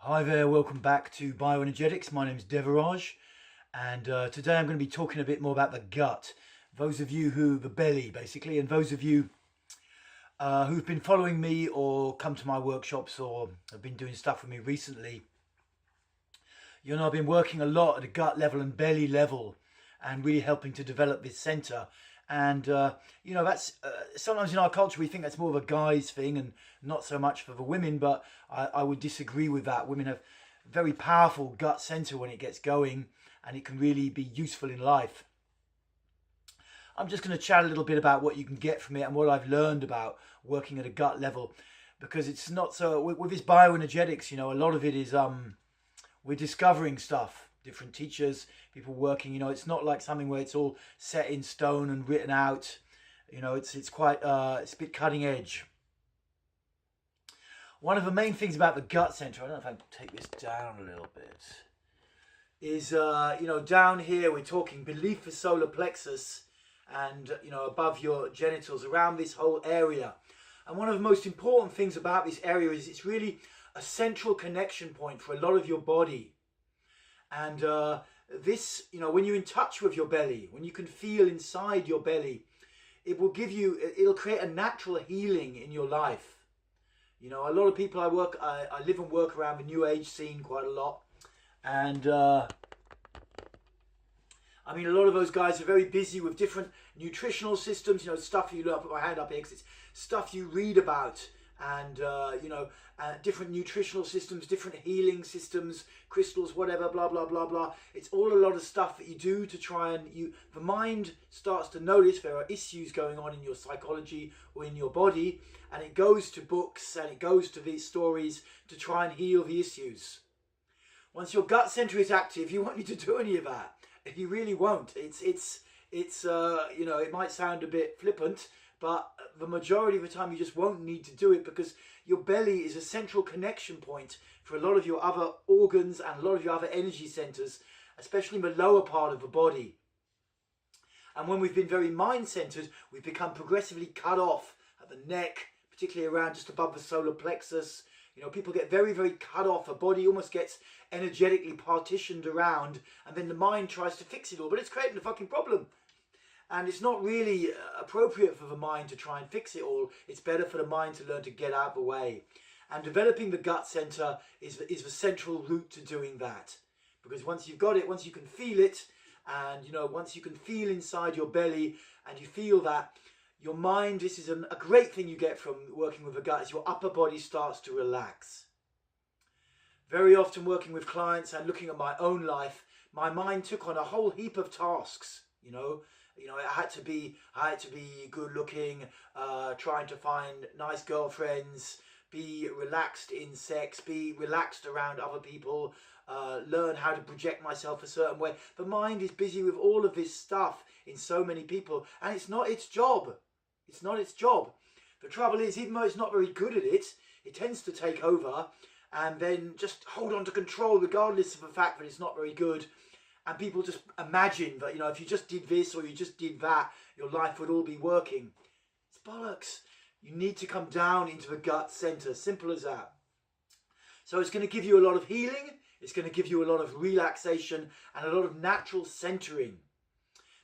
Hi there, welcome back to Bioenergetics. My name's Devaraj, and today I'm going to be talking a bit more about the gut. Those of you the belly basically, and those of you who've been following me or come to my workshops or have been doing stuff with me recently, you know I've been working a lot at the gut level and belly level and really helping to develop this center. And that's sometimes in our culture we think that's more of a guy's thing and not so much for the women, but I would disagree with that. Women have a very powerful gut center when it gets going, and it can really be useful in life. I'm just going to chat a little bit about what you can get from it and what I've learned about working at a gut level, because it's not so with this bioenergetics, you know, a lot of it is we're discovering stuff, different teachers, people working, you know, it's not like something where it's all set in stone and written out. You know, it's quite it's a bit cutting edge. One of the main things about the gut center, I don't know if I can take this down a little bit, is down here we're talking beneath the solar plexus and above your genitals, around this whole area. And one of the most important things about this area is it's really a central connection point for a lot of your body. And this, when you're in touch with your belly, when you can feel inside your belly, it'll create a natural healing in your life. You know, a lot of people I live and work around the new age scene quite a lot. And a lot of those guys are very busy with different nutritional systems, stuff you learn. I'll put my hand up here because it's stuff you read about, and different nutritional systems, different healing systems, crystals, whatever, blah blah blah blah. It's all a lot of stuff that you do to try and the mind starts to notice there are issues going on in your psychology or in your body, and it goes to books and it goes to these stories to try and heal the issues. Once your gut center is active, you won't need to do any of that. You really won't. It might sound a bit flippant, but the majority of the time you just won't need to do it, because your belly is a central connection point for a lot of your other organs and a lot of your other energy centers, especially in the lower part of the body. And when we've been very mind-centered, we've become progressively cut off at the neck, particularly around just above the solar plexus. People get very, very cut off. The body almost gets energetically partitioned around, and then the mind tries to fix it all, but it's creating a fucking problem. And it's not really appropriate for the mind to try and fix it all. It's better for the mind to learn to get out of the way. And developing the gut center is the central route to doing that. Because once you've got it, once you can feel it, and once you can feel inside your belly, and you feel that, your mind, this is a great thing you get from working with the gut, is your upper body starts to relax. Very often working with clients and looking at my own life, my mind took on a whole heap of tasks. I had to be good looking, trying to find nice girlfriends, be relaxed in sex, be relaxed around other people, learn how to project myself a certain way. The mind is busy with all of this stuff in so many people, and it's not its job. It's not its job. The trouble is, even though it's not very good at it, it tends to take over and then just hold on to control regardless of the fact that it's not very good. And people just imagine that, if you just did this or you just did that, your life would all be working. It's bollocks. You need to come down into the gut center. Simple as that. So it's going to give you a lot of healing. It's going to give you a lot of relaxation and a lot of natural centering.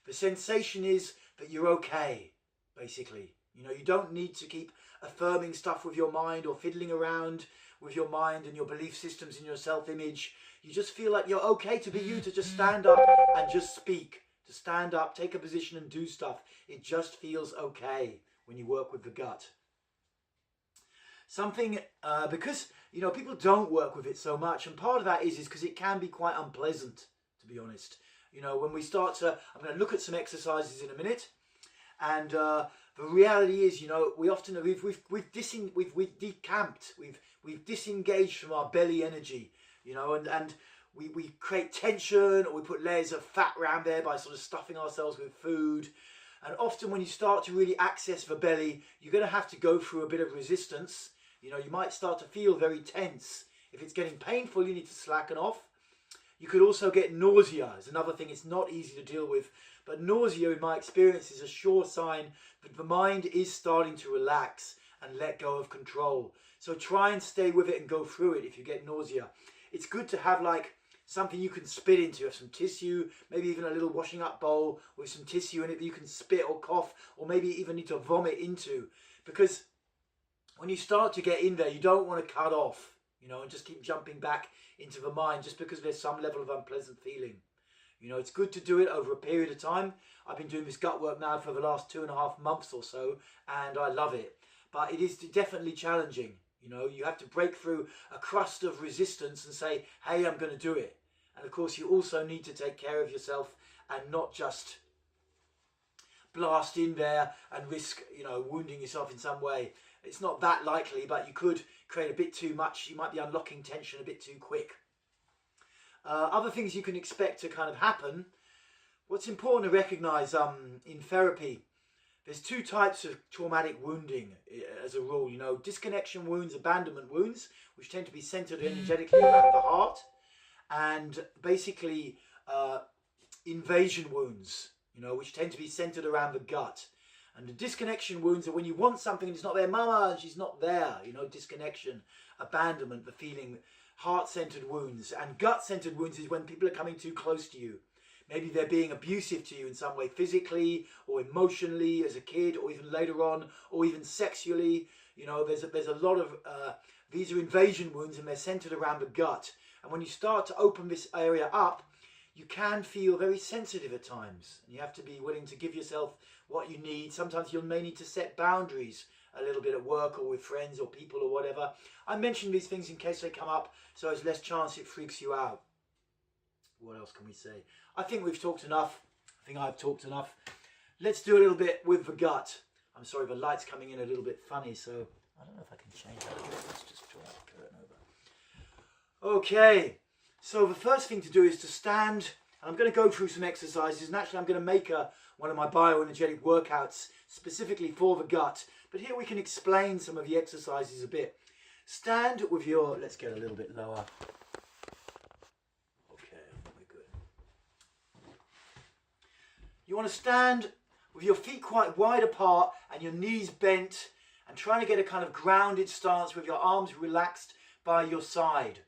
The sensation is that you're okay, basically. You don't need to keep affirming stuff with your mind or fiddling around with your mind and your belief systems and your self-image. You just feel like you're okay to be you, to just stand up and just speak, to stand up, take a position and do stuff. It just feels okay when you work with the gut. Something, because, people don't work with it so much, and part of that is because it can be quite unpleasant, to be honest. When we start to, I'm going to look at some exercises in a minute, and the reality is, we often, we've decamped, we've disengaged from our belly energy. And we create tension, or we put layers of fat around there by sort of stuffing ourselves with food. And often when you start to really access the belly, you're going to have to go through a bit of resistance. You might start to feel very tense. If it's getting painful, you need to slacken off. You could also get nausea. It's another thing it's not easy to deal with. But nausea, in my experience, is a sure sign that the mind is starting to relax and let go of control. So try and stay with it and go through it if you get nausea. It's good to have like something you can spit into, have some tissue, maybe even a little washing up bowl with some tissue in it that you can spit or cough, or maybe even need to vomit into. Because when you start to get in there, you don't want to cut off, you know, and just keep jumping back into the mind just because there's some level of unpleasant feeling. You know, it's good to do it over a period of time. I've been doing this gut work now for the last 2.5 months or so, and I love it. But it is definitely challenging. You know, you have to break through a crust of resistance and say, hey, I'm going to do it. And of course, you also need to take care of yourself and not just blast in there and risk, you know, wounding yourself in some way. It's not that likely, but you could create a bit too much. You might be unlocking tension a bit too quick. Other things you can expect to kind of happen. What's important to recognize in therapy, there's 2 types of traumatic wounding as a rule. You know, disconnection wounds, abandonment wounds, which tend to be centered energetically around the heart, and basically invasion wounds, you know, which tend to be centered around the gut. And the disconnection wounds are when you want something and it's not there, mama, and she's not there, you know, disconnection, abandonment, the feeling. Heart-centered wounds. And gut-centered wounds is when people are coming too close to you. Maybe they're being abusive to you in some way, physically or emotionally as a kid, or even later on, or even sexually. You know, there's a lot of these are invasion wounds, and they're centered around the gut. And when you start to open this area up, you can feel very sensitive at times, and you have to be willing to give yourself what you need. Sometimes you may need to set boundaries a little bit at work or with friends or people or whatever. I mention these things in case they come up, so there's less chance it freaks you out. What else can we say? I think we've talked enough. I think I've talked enough. Let's do a little bit with the gut. I'm sorry, the light's coming in a little bit funny, so I don't know if I can change that. Let's just draw that curtain over. Okay, so the first thing to do is to stand. I'm going to go through some exercises, and actually I'm going to make one of my bioenergetic workouts specifically for the gut. But here we can explain some of the exercises a bit. Stand with your, let's get a little bit lower. Okay, we're good. You want to stand with your feet quite wide apart and your knees bent, and trying to get a kind of grounded stance with your arms relaxed by your side.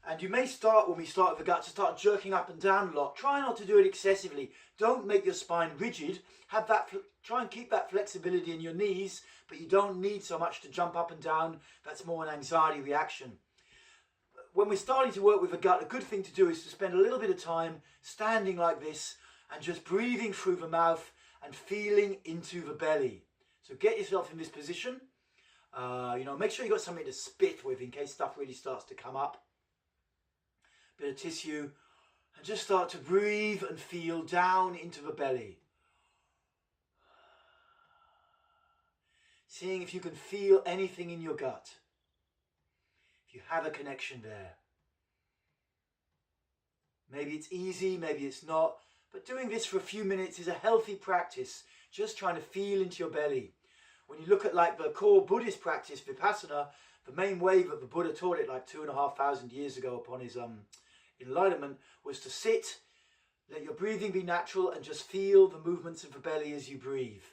And you may start, when we start with the gut, to start jerking up and down a lot. Try not to do it excessively. Don't make your spine rigid. Have that, try and keep that flexibility in your knees, but you don't need so much to jump up and down. That's more an anxiety reaction. When we're starting to work with the gut, a good thing to do is to spend a little bit of time standing like this and just breathing through the mouth and feeling into the belly. So get yourself in this position. You know, make sure you've got something to spit with in case stuff really starts to come up. Bit of tissue, and just start to breathe and feel down into the belly. Seeing if you can feel anything in your gut. If you have a connection there. Maybe it's easy, maybe it's not, but doing this for a few minutes is a healthy practice. Just trying to feel into your belly. When you look at like the core Buddhist practice, Vipassana, the main way that the Buddha taught it like 2,500 years ago upon his enlightenment was to sit, let your breathing be natural, and just feel the movements of the belly as you breathe.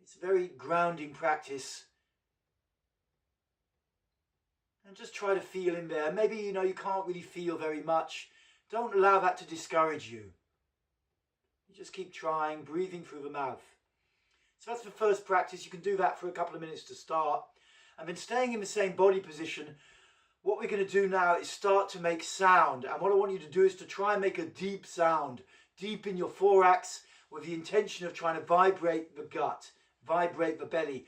It's a very grounding practice. And just try to feel in there. Maybe, you know, you can't really feel very much. Don't allow that to discourage you. You just keep trying, breathing through the mouth. So that's the first practice. You can do that for a couple of minutes to start. And then staying in the same body position, what we're going to do now is start to make sound. And what I want you to do is to try and make a deep sound, deep in your thorax, with the intention of trying to vibrate the gut, vibrate the belly,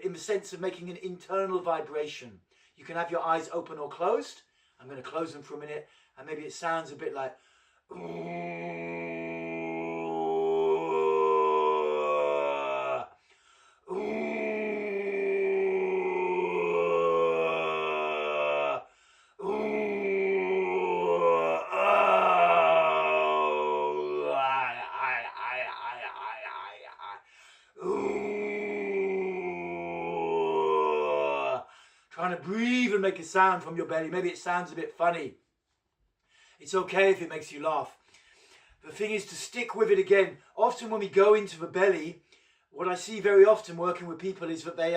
in the sense of making an internal vibration. You can have your eyes open or closed. I'm going to close them for a minute, and maybe it sounds a bit like trying to breathe and make a sound from your belly. Maybe it sounds a bit funny. It's okay if it makes you laugh. The thing is to stick with it again. Often when we go into the belly, what I see very often working with people is that they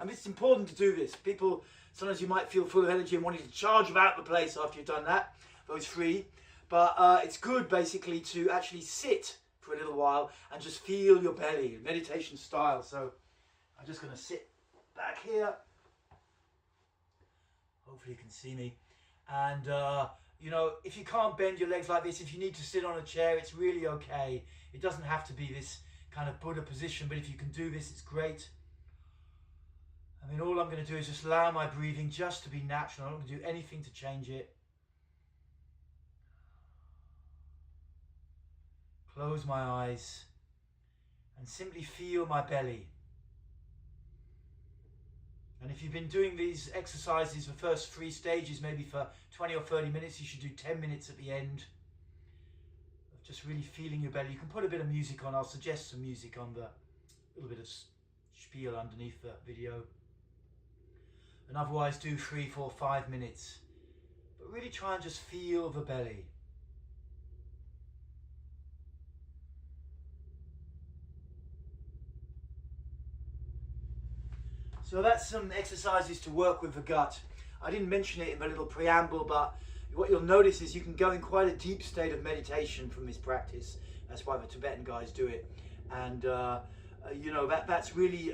And it's important to do this. People, sometimes you might feel full of energy and wanting to charge about the place after you've done that, though it's free. But it's good basically to actually sit for a little while and just feel your belly, meditation style. So I'm just going to sit back here. Hopefully you can see me. And you know, if you can't bend your legs like this, if you need to sit on a chair, it's really okay. It doesn't have to be this kind of Buddha position, but if you can do this, it's great. I mean, all I'm going to do is just allow my breathing just to be natural. I'm not going to do anything to change it. Close my eyes and simply feel my belly. And if you've been doing these exercises, the first 3 stages, maybe for 20 or 30 minutes, you should do 10 minutes at the end of just really feeling your belly. You can put a bit of music on. I'll suggest some music on the little bit of spiel underneath the video. And otherwise do 3, 4, 5 minutes. But really try and just feel the belly. So that's some exercises to work with the gut. I didn't mention it in the little preamble, but what you'll notice is you can go in quite a deep state of meditation from this practice. That's why the Tibetan guys do it. And you know, that's really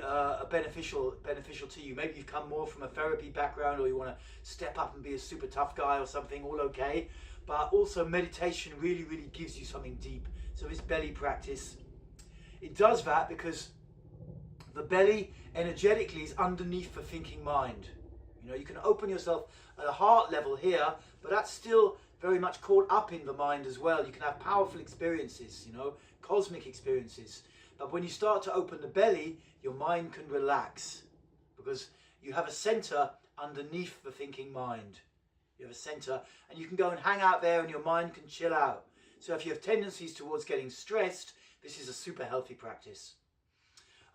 beneficial to you. Maybe you've come more from a therapy background, or you want to step up and be a super tough guy or something, all okay. But also meditation really gives you something deep. So this belly practice, it does that because the belly energetically is underneath the thinking mind. You know, you can open yourself at a heart level here, but that's still very much caught up in the mind as well. You can have powerful experiences, you know, cosmic experiences. But when you start to open the belly, your mind can relax because you have a center underneath the thinking mind. You have a center and you can go and hang out there and your mind can chill out. So if you have tendencies towards getting stressed, this is a super healthy practice.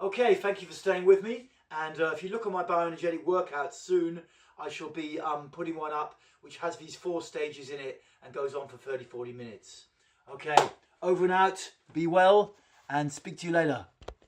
Okay, thank you for staying with me. And if you look at my bioenergetic workouts soon, I shall be putting one up which has these 4 stages in it and goes on for 30-40 minutes. Okay, over and out, be well, and speak to you later.